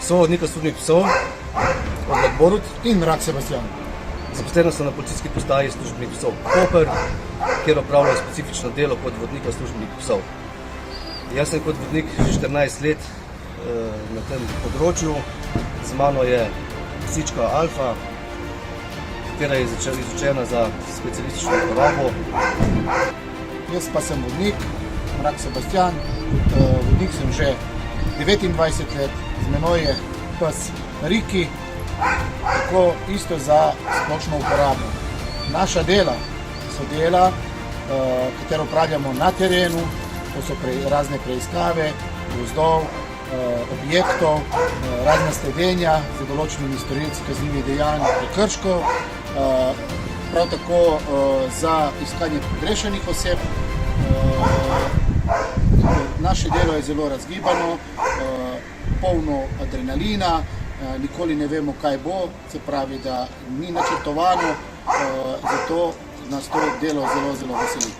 sovodnika službenih psov, Oblak Borut in Mrak Sebastian. Zaposlena sem na policijski postaji službenih psov Koper, kjer opravljajo specifično delo kot vodnika službenih psov. Jaz sem kot vodnik že 14 let na tem področju. Z mano je psička Alfa, katera je izučena za specialistično uporabo. Jaz pa sem vodnik, Mrak Sebastian, vodnik sem že 29 let, z menoj je pes Riki, tako isto za splošno uporabo. Naša dela so dela, katero upravljamo na terenu, to so razne preiskave, gozdov, objektov, razne sledenja z določenimi storilci kaznivih dejanj, prekrškov, prav tako za iskanje pogrešenih oseb. Naše delo je zelo razgibano, polno adrenalina, nikoli ne vemo, kaj bo, se pravi, da ni načrtovano, zato nas to delo zelo veseli.